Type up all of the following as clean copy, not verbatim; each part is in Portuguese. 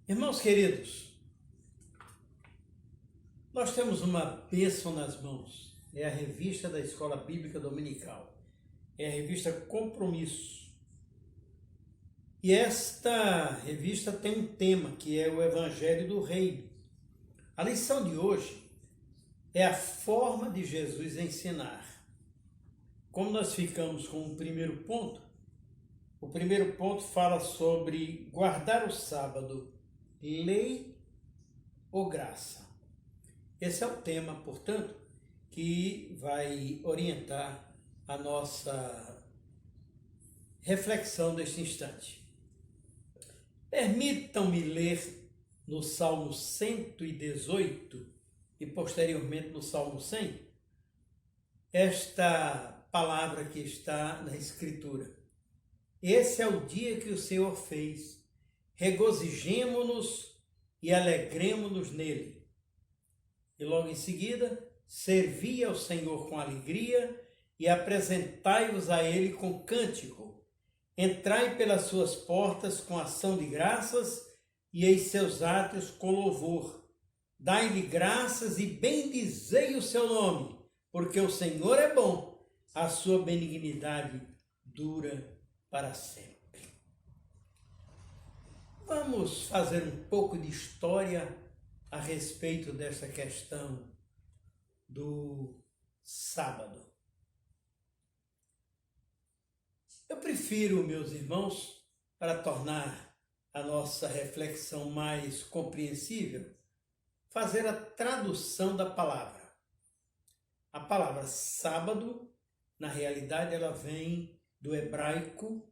Irmãos queridos, nós temos uma bênção nas mãos. É a revista da Escola Bíblica Dominical. É a revista Compromisso. E esta revista tem um tema que é o Evangelho do Reino. A lição de hoje é a forma de Jesus ensinar. Como nós ficamos com o primeiro ponto fala sobre guardar o sábado, lei ou graça. Esse é o tema, portanto, que vai orientar a nossa reflexão neste instante. Permitam-me ler no Salmo 118 e posteriormente no Salmo 100 esta palavra que está na Escritura. Esse é o dia que o Senhor fez, regozijemo-nos e alegremo-nos nele. E logo em seguida, servi ao Senhor com alegria e apresentai-vos a ele com cântico. Entrai pelas suas portas com ação de graças e em seus átrios com louvor. Dai-lhe graças e bendizei o seu nome, porque o Senhor é bom, a sua benignidade dura para sempre. Vamos fazer um pouco de história a respeito dessa questão do sábado. Eu prefiro, meus irmãos, para tornar a nossa reflexão mais compreensível, fazer a tradução da palavra. A palavra sábado, na realidade, ela vem do hebraico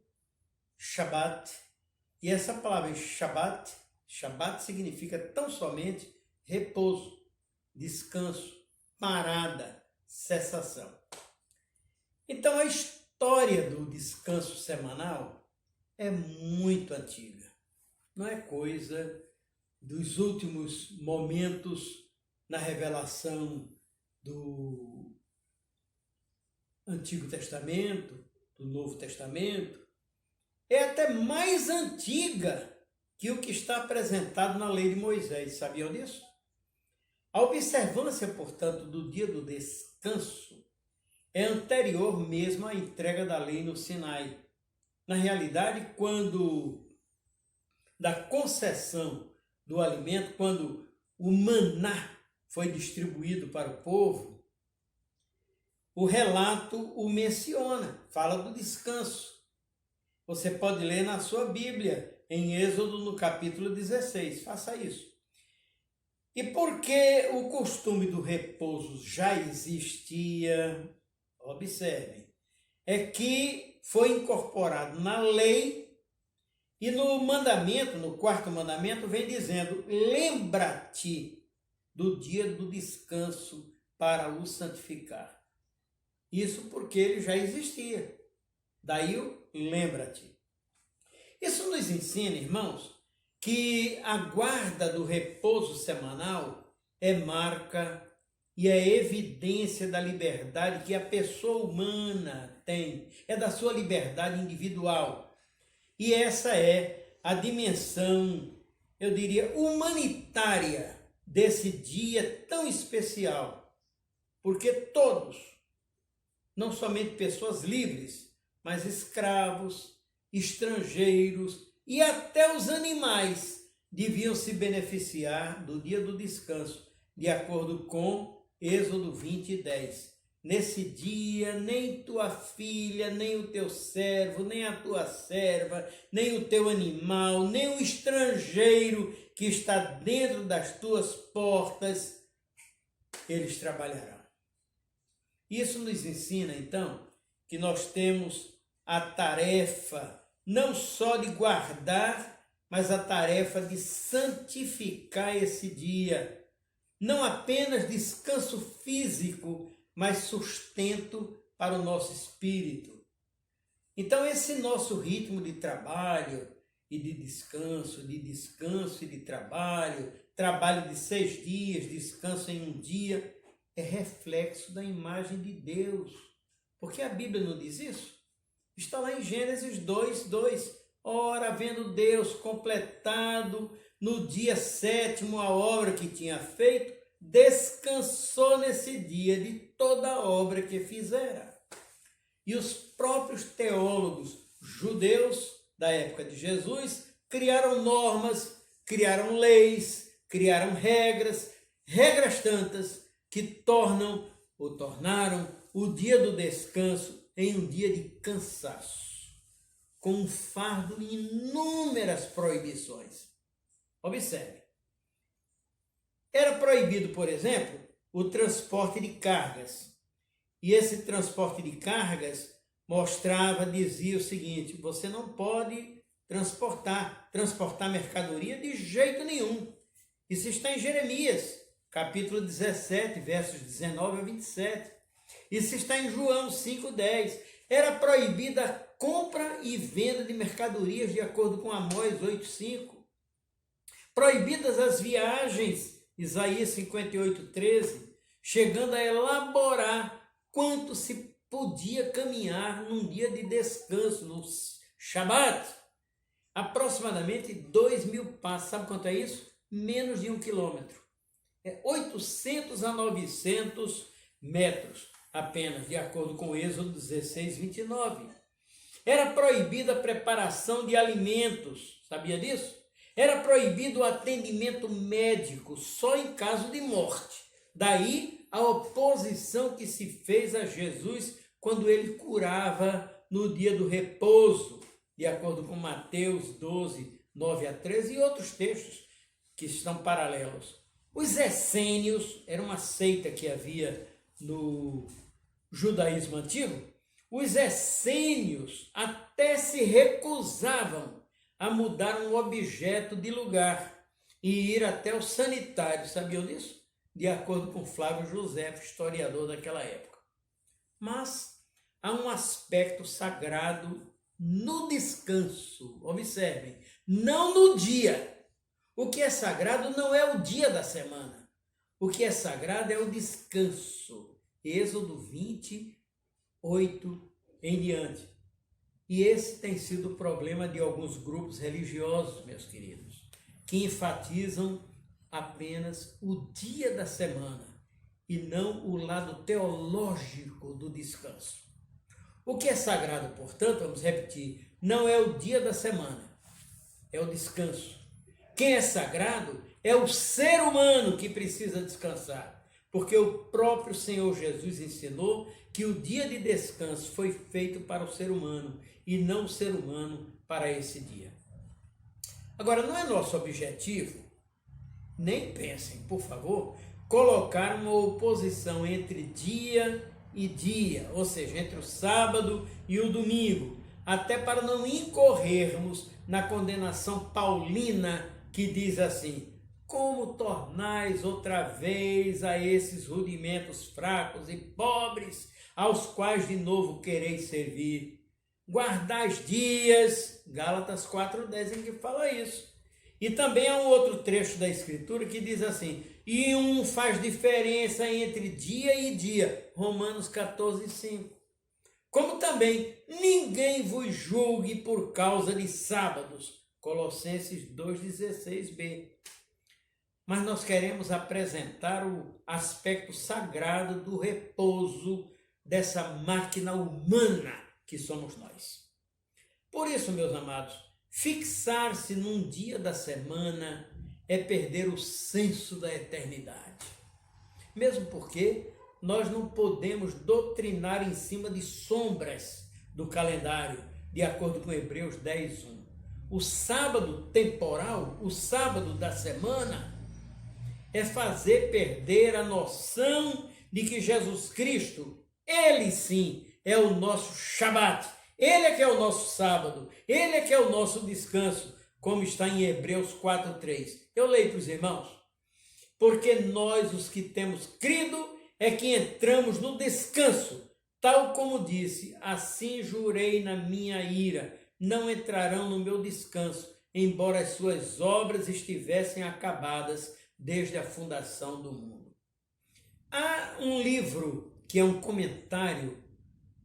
Shabbat, e essa palavra Shabbat significa tão somente repouso, descanso, parada, cessação. Então a história do descanso semanal é muito antiga. Não é coisa dos últimos momentos na revelação do Antigo Testamento, do Novo Testamento. É até mais antiga que o que está apresentado na lei de Moisés. Sabiam disso? A observância, portanto, do dia do descanso é anterior mesmo à entrega da lei no Sinai. Na realidade, quando da concessão do alimento, quando o maná foi distribuído para o povo, o relato o menciona, fala do descanso. Você pode ler na sua Bíblia, em Êxodo, no capítulo 16. Faça isso. E porque o costume do repouso já existia, observe, é que foi incorporado na lei e no mandamento, no quarto mandamento, vem dizendo: lembra-te do dia do descanso para o santificar. Isso porque ele já existia. Daí o lembra-te. Isso nos ensina, irmãos, que a guarda do repouso semanal é marca e é evidência da liberdade que a pessoa humana tem, é da sua liberdade individual. E essa é a dimensão, eu diria, humanitária desse dia tão especial. Porque todos, não somente pessoas livres, mas escravos, estrangeiros e até os animais deviam se beneficiar do dia do descanso, de acordo com Êxodo 20:10. Nesse dia, nem tua filha, nem o teu servo, nem a tua serva, nem o teu animal, nem o estrangeiro que está dentro das tuas portas, eles trabalharão. Isso nos ensina, então, que nós temos a tarefa não só de guardar, mas a tarefa de santificar esse dia. Não apenas descanso físico, mas sustento para o nosso espírito. Então esse nosso ritmo de trabalho e de descanso e de trabalho, trabalho de 6 dias, descanso em um dia, é reflexo da imagem de Deus. Porque a Bíblia não diz isso? Está lá em Gênesis 2:2. Ora, havendo Deus completado no dia sétimo a obra que tinha feito, descansou nesse dia de toda a obra que fizera. E os próprios teólogos judeus da época de Jesus criaram normas, criaram leis, criaram regras tantas que tornaram o dia do descanso em um dia de cansaço, com um fardo de inúmeras proibições. Observe. Era proibido, por exemplo, o transporte de cargas. E esse transporte de cargas dizia o seguinte: você não pode transportar mercadoria de jeito nenhum. Isso está em Jeremias, capítulo 17, versos 19 a 27. Isso está em João 5,10. Era proibida a compra e venda de mercadorias de acordo com Amós 8,5. Proibidas as viagens, Isaías 58,13, chegando a elaborar quanto se podia caminhar num dia de descanso, no Shabat. Aproximadamente 2.000 passos. Sabe quanto é isso? Menos de 1 quilômetro. 800 a 900 metros apenas, de acordo com Êxodo 16, 29. Era proibida a preparação de alimentos, sabia disso? Era proibido o atendimento médico só em caso de morte. Daí a oposição que se fez a Jesus quando ele curava no dia do repouso, de acordo com Mateus 12, 9 a 13 e outros textos que estão paralelos. Os essênios, era uma seita que havia no judaísmo antigo. Os essênios até se recusavam a mudar um objeto de lugar e ir até o sanitário. Sabiam disso? De acordo com Flávio José, historiador daquela época. Mas há um aspecto sagrado no descanso. Observem, não no dia. O que é sagrado não é o dia da semana. O que é sagrado é o descanso. Êxodo 28 em diante. E esse tem sido o problema de alguns grupos religiosos, meus queridos, que enfatizam apenas o dia da semana e não o lado teológico do descanso. O que é sagrado, portanto, vamos repetir, não é o dia da semana, é o descanso. Quem é sagrado é o ser humano que precisa descansar, porque o próprio Senhor Jesus ensinou que o dia de descanso foi feito para o ser humano e não o ser humano para esse dia. Agora, não é nosso objetivo, nem pensem, por favor, colocar uma oposição entre dia e dia, ou seja, entre o sábado e o domingo, até para não incorrermos na condenação paulina que diz assim: como tornais outra vez a esses rudimentos fracos e pobres, aos quais de novo quereis servir? Guardais dias, Gálatas 4,10, em que fala isso. E também há um outro trecho da Escritura que diz assim: e um faz diferença entre dia e dia, Romanos 14,5. Como também ninguém vos julgue por causa de sábados, Colossenses 2,16b. Mas nós queremos apresentar o aspecto sagrado do repouso dessa máquina humana que somos nós. Por isso, meus amados, fixar-se num dia da semana é perder o senso da eternidade. Mesmo porque nós não podemos doutrinar em cima de sombras do calendário, de acordo com Hebreus 10:1. O sábado temporal, o sábado da semana, é fazer perder a noção de que Jesus Cristo, Ele sim, é o nosso Shabat. Ele é que é o nosso sábado, Ele é que é o nosso descanso, como está em Hebreus 4:3. Eu leio para os irmãos. Porque nós, os que temos crido, é que entramos no descanso, tal como disse: assim jurei na minha ira, não entrarão no meu descanso, embora as suas obras estivessem acabadas desde a fundação do mundo. Há um livro que é um comentário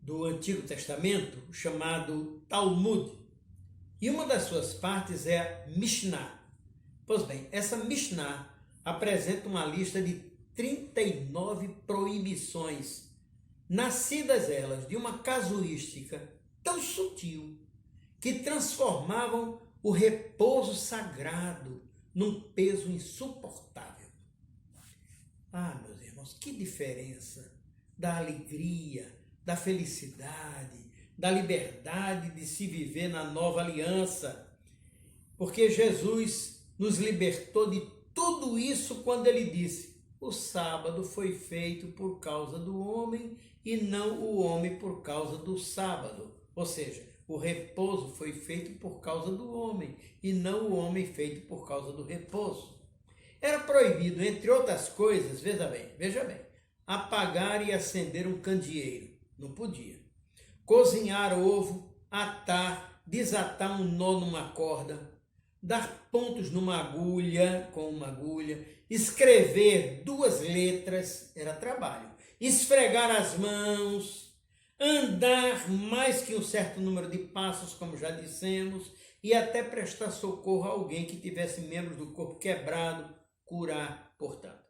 do Antigo Testamento chamado Talmud, e uma das suas partes é a Mishnah. Pois bem, essa Mishnah apresenta uma lista de 39 proibições, nascidas elas de uma casuística tão sutil que transformavam o repouso sagrado num peso insuportável. Ah, meus irmãos, que diferença da alegria, da felicidade, da liberdade de se viver na nova aliança. Porque Jesus nos libertou de tudo isso quando ele disse: o sábado foi feito por causa do homem e não o homem por causa do sábado. Ou seja, o repouso foi feito por causa do homem e não o homem feito por causa do repouso. Era proibido, entre outras coisas, veja bem, apagar e acender um candeeiro. Não podia. Cozinhar ovo, atar, desatar um nó numa corda, dar pontos numa agulha, com uma agulha, escrever 2 letras, era trabalho, esfregar as mãos, andar mais que um certo número de passos, como já dissemos, e até prestar socorro a alguém que tivesse membros do corpo quebrado, curar, portanto.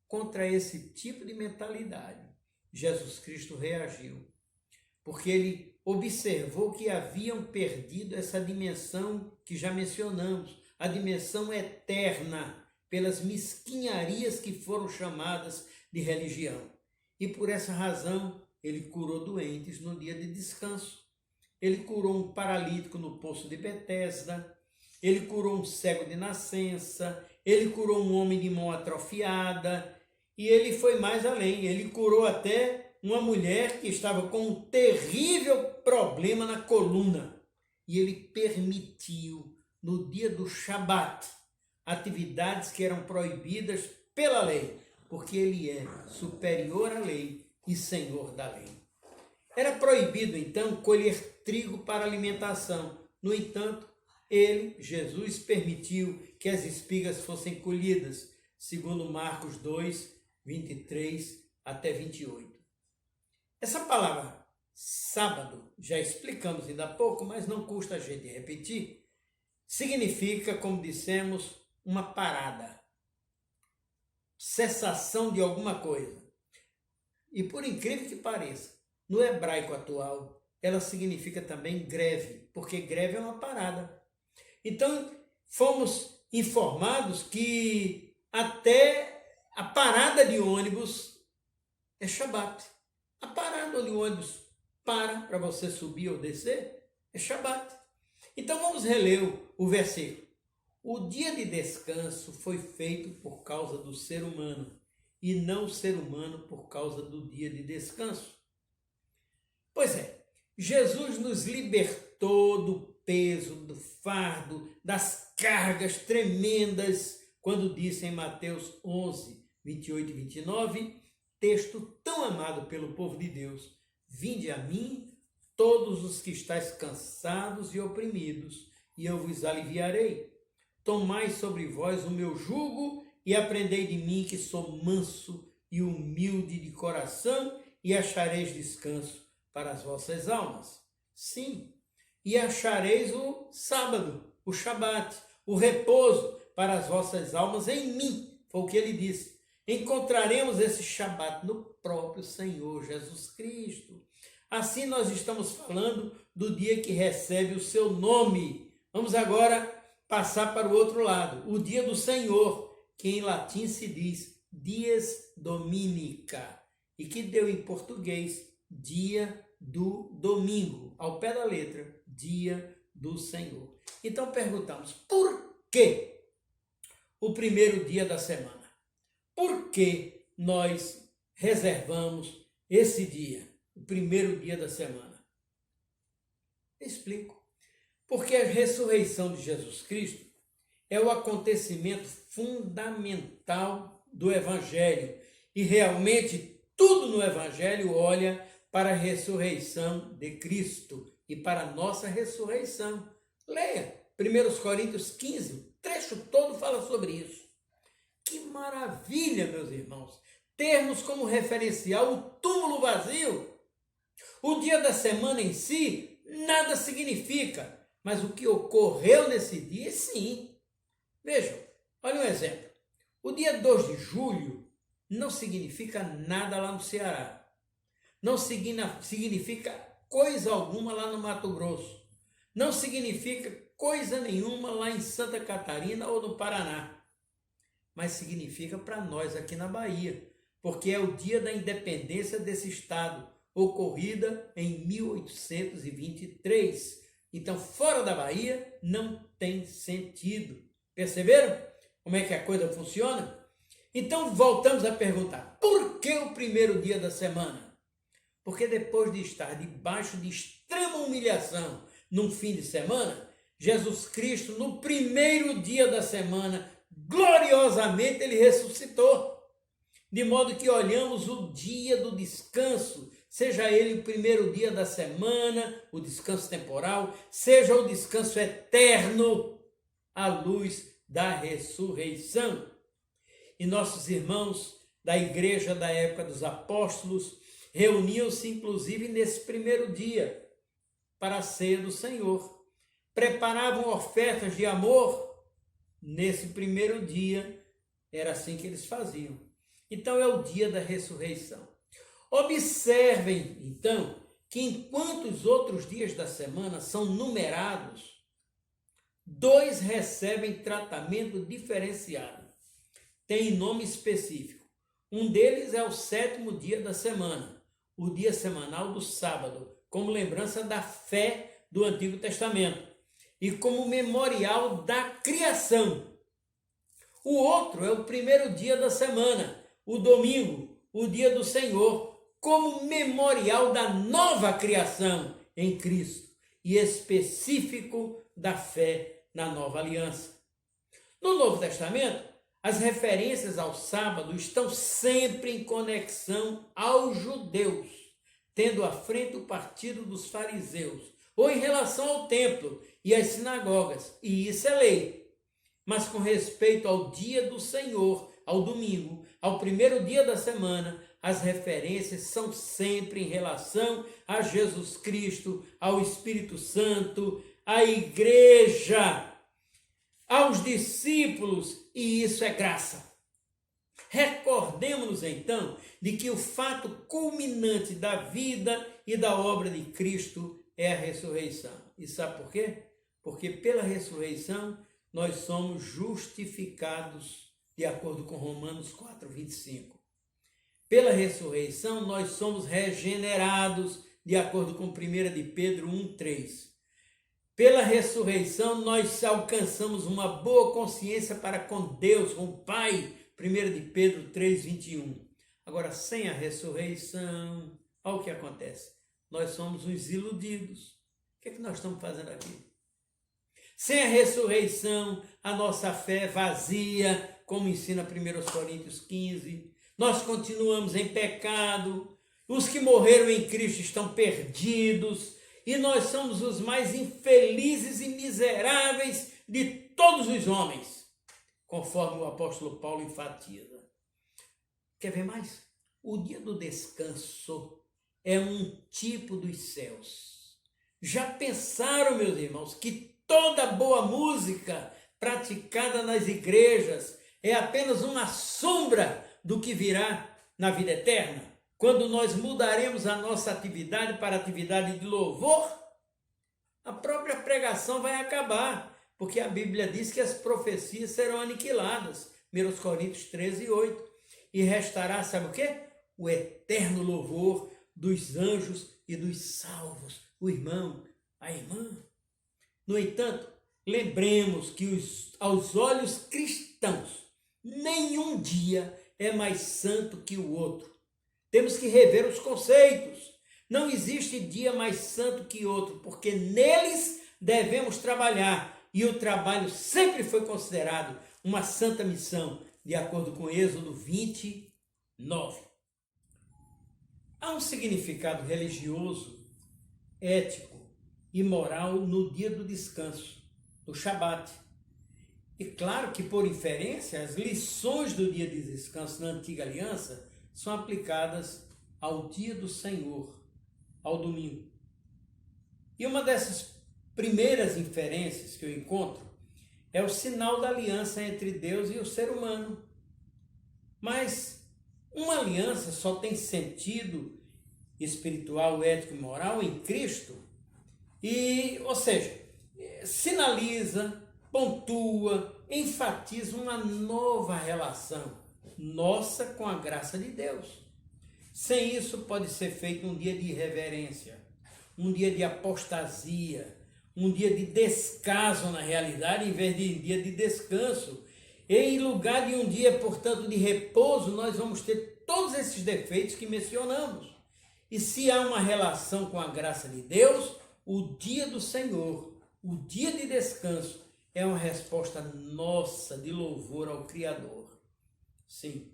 Contra esse tipo de mentalidade, Jesus Cristo reagiu, porque ele observou que haviam perdido essa dimensão que já mencionamos, a dimensão eterna, pelas mesquinharias que foram chamadas de religião. E por essa razão, ele curou doentes no dia de descanso. Ele curou um paralítico no poço de Betesda, ele curou um cego de nascença, ele curou um homem de mão atrofiada, e ele foi mais além, ele curou até uma mulher que estava com um terrível problema na coluna. E ele permitiu, no dia do Shabat, atividades que eram proibidas pela lei, porque ele é superior à lei e senhor da lei. Era proibido, então, colher trigo para alimentação. No entanto, ele, Jesus, permitiu que as espigas fossem colhidas, segundo Marcos 2, 23 até 28. Essa palavra sábado, já explicamos ainda há pouco, mas não custa a gente repetir, significa, como dissemos, uma parada, cessação de alguma coisa. E por incrível que pareça, no hebraico atual, ela significa também greve, porque greve é uma parada. Então, fomos informados que até a parada de ônibus é Shabat. A parada onde o ônibus para você subir ou descer é Shabat. Então vamos reler o versículo. O dia de descanso foi feito por causa do ser humano e não o ser humano por causa do dia de descanso. Pois é, Jesus nos libertou do peso, do fardo, das cargas tremendas, quando disse em Mateus 11, 28 e 29, texto tão amado pelo povo de Deus: vinde a mim, todos os que estáis cansados e oprimidos, e eu vos aliviarei. Tomai sobre vós o meu jugo e aprendei de mim, que sou manso e humilde de coração, e achareis descanso para as vossas almas. Sim, e achareis o sábado, o Shabat, o repouso para as vossas almas em mim, foi o que ele disse. Encontraremos esse Shabat no próprio Senhor Jesus Cristo. Assim nós estamos falando do dia que recebe o seu nome. Vamos agora passar para o outro lado, o dia do Senhor, que em latim se diz Dies Dominica, e que deu em português dia do domingo, ao pé da letra, dia do Senhor. Então perguntamos, por que o primeiro dia da semana? Por que nós reservamos esse dia, o primeiro dia da semana? Explico. Porque a ressurreição de Jesus Cristo é o acontecimento fundamental do Evangelho. E realmente tudo no Evangelho olha para a ressurreição de Cristo e para a nossa ressurreição. Leia 1 Coríntios 15, o trecho todo fala sobre isso. Que maravilha, meus irmãos, termos como referencial o túmulo vazio. O dia da semana em si nada significa, mas o que ocorreu nesse dia, sim. Vejam, olha um exemplo. O dia 2 de julho não significa nada lá no Ceará. Não significa coisa alguma lá no Mato Grosso. Não significa coisa nenhuma lá em Santa Catarina ou no Paraná. Mas significa para nós aqui na Bahia, porque é o dia da independência desse estado, ocorrida em 1823. Então, fora da Bahia, não tem sentido. Perceberam como é que a coisa funciona? Então, voltamos a perguntar, por que o primeiro dia da semana? Porque depois de estar debaixo de extrema humilhação num fim de semana, Jesus Cristo, no primeiro dia da semana, gloriosamente ele ressuscitou. De modo que olhamos o dia do descanso, seja ele o primeiro dia da semana, o descanso temporal, seja o descanso eterno, à luz da ressurreição. E nossos irmãos da igreja da época dos apóstolos reuniam-se inclusive nesse primeiro dia para a ceia do Senhor. Preparavam ofertas de amor nesse primeiro dia, era assim que eles faziam. Então é o dia da ressurreição. Observem, então, que enquanto os outros dias da semana são numerados, 2 recebem tratamento diferenciado. Tem nome específico. Um deles é o 7º dia da semana, o dia semanal do sábado, como lembrança da fé do Antigo Testamento e como memorial da criação. O outro é o primeiro dia da semana, o domingo, o dia do Senhor, como memorial da nova criação em Cristo e específico da fé na nova aliança. No Novo Testamento, as referências ao sábado estão sempre em conexão aos judeus, tendo à frente o partido dos fariseus, ou em relação ao templo e às sinagogas, e isso é lei. Mas com respeito ao dia do Senhor, ao domingo, ao primeiro dia da semana, as referências são sempre em relação a Jesus Cristo, ao Espírito Santo, à igreja, aos discípulos, e isso é graça. Recordemos-nos então de que o fato culminante da vida e da obra de Cristo é a ressurreição. E sabe por quê? Porque pela ressurreição nós somos justificados, de acordo com Romanos 4:25. Pela ressurreição nós somos regenerados, de acordo com 1 de Pedro 1:3. Pela ressurreição nós alcançamos uma boa consciência para com Deus, com o Pai, 1 de Pedro 3:21. Agora, sem a ressurreição, olha o que acontece. Nós somos os iludidos. O que é que nós estamos fazendo aqui? Sem a ressurreição, a nossa fé é vazia, como ensina 1 Coríntios 15. Nós continuamos em pecado. Os que morreram em Cristo estão perdidos. E nós somos os mais infelizes e miseráveis de todos os homens, conforme o apóstolo Paulo enfatiza. Quer ver mais? O dia do descanso é um tipo dos céus. Já pensaram, meus irmãos, que toda boa música praticada nas igrejas é apenas uma sombra do que virá na vida eterna? Quando nós mudaremos a nossa atividade para atividade de louvor, a própria pregação vai acabar, porque a Bíblia diz que as profecias serão aniquiladas, 1 Coríntios 13:8, e restará, sabe o quê? O eterno louvor dos anjos e dos salvos, o irmão, a irmã. No entanto, lembremos que aos olhos cristãos, nenhum dia é mais santo que o outro. Temos que rever os conceitos. Não existe dia mais santo que outro, porque neles devemos trabalhar. E o trabalho sempre foi considerado uma santa missão, de acordo com Êxodo 29. Há um significado religioso, ético e moral no dia do descanso, do Shabat. E claro que, por inferência, as lições do dia de descanso na Antiga Aliança são aplicadas ao dia do Senhor, ao domingo. E uma dessas primeiras inferências que eu encontro é o sinal da aliança entre Deus e o ser humano. Mas uma aliança só tem sentido espiritual, ético e moral em Cristo, ou seja, sinaliza, pontua, enfatiza uma nova relação nossa com a graça de Deus. Sem isso pode ser feito um dia de irreverência, um dia de apostasia, um dia de descaso na realidade em vez de um dia de descanso. E em lugar de um dia, portanto, de repouso, nós vamos ter todos esses defeitos que mencionamos. E se há uma relação com a graça de Deus, o dia do Senhor, o dia de descanso, é uma resposta nossa de louvor ao Criador. Sim.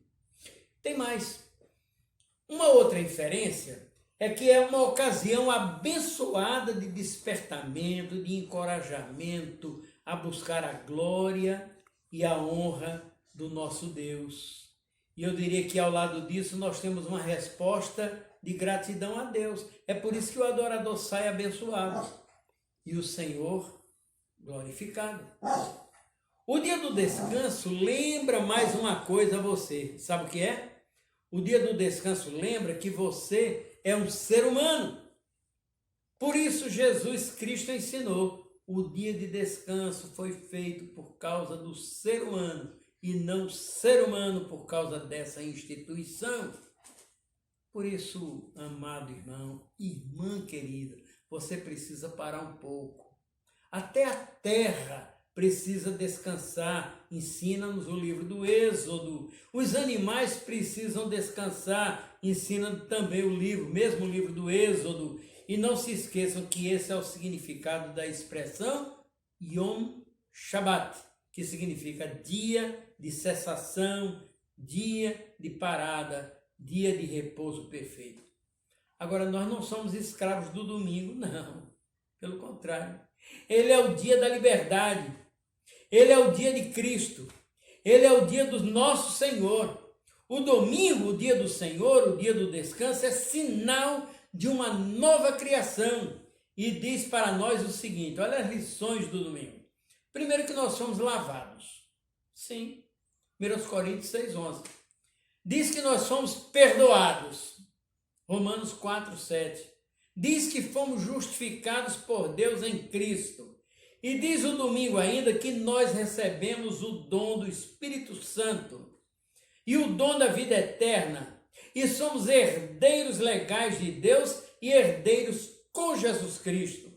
Tem mais. Uma outra inferência é que é uma ocasião abençoada de despertamento, de encorajamento a buscar a glória e a honra do nosso Deus. E eu diria que ao lado disso nós temos uma resposta de gratidão a Deus. É por isso que o adorador sai abençoado e o Senhor glorificado. O dia do descanso lembra mais uma coisa a você. Sabe o que é? O dia do descanso lembra que você é um ser humano. Por isso Jesus Cristo ensinou: o dia de descanso foi feito por causa do ser humano e não ser humano por causa dessa instituição. Por isso, amado irmão, irmã querida, você precisa parar um pouco. Até a terra precisa descansar, ensina-nos o livro do Êxodo. Os animais precisam descansar, ensina também o livro, mesmo o livro do Êxodo. E não se esqueçam que esse é o significado da expressão Yom Shabbat, que significa dia de cessação, dia de parada, dia de repouso perfeito. Agora, nós não somos escravos do domingo, não. Pelo contrário. Ele é o dia da liberdade. Ele é o dia de Cristo. Ele é o dia do nosso Senhor. O domingo, o dia do Senhor, o dia do descanso, é sinal de uma nova criação. E diz para nós o seguinte, olha as lições do domingo. Primeiro que nós somos lavados. Sim. 1 Coríntios 6:11. Diz que nós somos perdoados. Romanos 4:7. Diz que fomos justificados por Deus em Cristo. E diz o domingo ainda que nós recebemos o dom do Espírito Santo e o dom da vida eterna. E somos herdeiros legais de Deus e herdeiros com Jesus Cristo.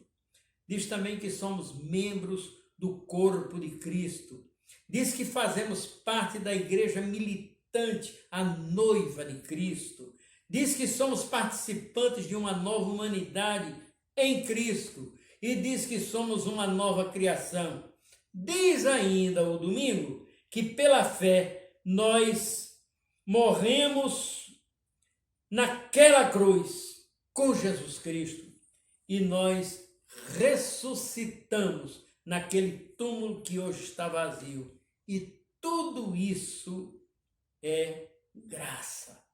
Diz também que somos membros do corpo de Cristo. Diz que fazemos parte da igreja militante, a noiva de Cristo. Diz que somos participantes de uma nova humanidade em Cristo. E diz que somos uma nova criação. Diz ainda o domingo que pela fé nós morremos naquela cruz com Jesus Cristo. E nós ressuscitamos naquele túmulo que hoje está vazio. E tudo isso é graça.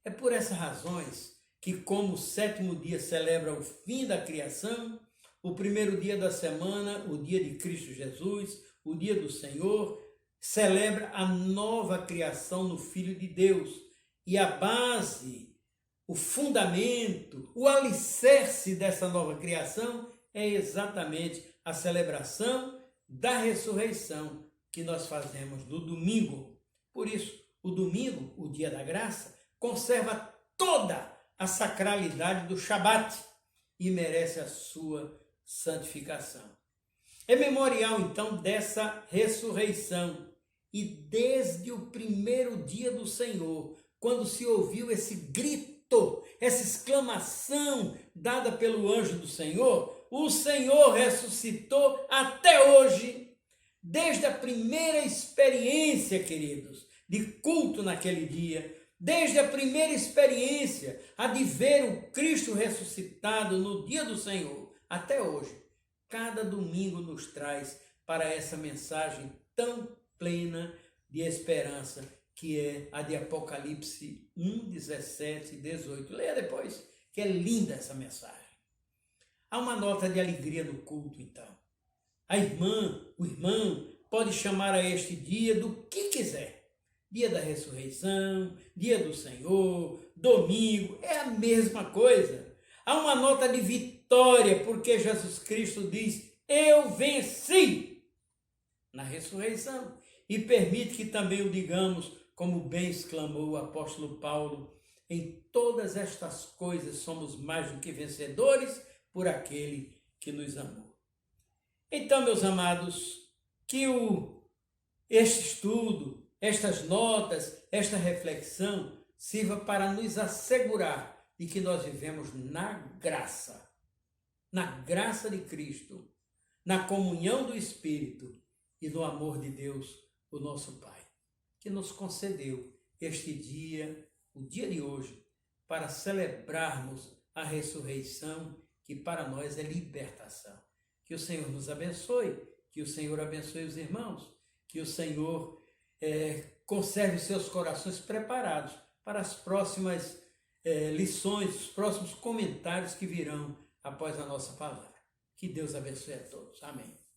É por essas razões que, como o sétimo dia celebra o fim da criação, o primeiro dia da semana, o dia de Cristo Jesus, o dia do Senhor, celebra a nova criação no Filho de Deus. E a base, o fundamento, o alicerce dessa nova criação é exatamente a celebração da ressurreição que nós fazemos no domingo. Por isso, o domingo, o dia da graça, conserva toda a sacralidade do Shabat e merece a sua santificação. É memorial, então, dessa ressurreição. E desde o primeiro dia do Senhor, quando se ouviu esse grito, essa exclamação dada pelo anjo do Senhor, o Senhor ressuscitou até hoje, desde a primeira experiência, queridos, de culto naquele dia, desde a primeira experiência, a de ver o Cristo ressuscitado no dia do Senhor, até hoje. Cada domingo nos traz para essa mensagem tão plena de esperança, que é a de Apocalipse 1, 17 e 18. Leia depois, que é linda essa mensagem. Há uma nota de alegria no culto, então. a irmã, o irmão, pode chamar a este dia do que quiser. Dia da ressurreição, dia do Senhor, domingo, é a mesma coisa. Há uma nota de vitória, porque Jesus Cristo diz, eu venci na ressurreição. E permite que também o digamos, como bem exclamou o apóstolo Paulo, em todas estas coisas somos mais do que vencedores por aquele que nos amou. Então, meus amados, que este estudo, estas notas, esta reflexão sirva para nos assegurar de que nós vivemos na graça de Cristo, na comunhão do Espírito e no amor de Deus, o nosso Pai, que nos concedeu este dia, o dia de hoje, para celebrarmos a ressurreição, que para nós é libertação. Que o Senhor nos abençoe, que o Senhor abençoe os irmãos, que o Senhor conserve seus corações preparados para as próximas lições, os próximos comentários que virão após a nossa palavra. Que Deus abençoe a todos. Amém.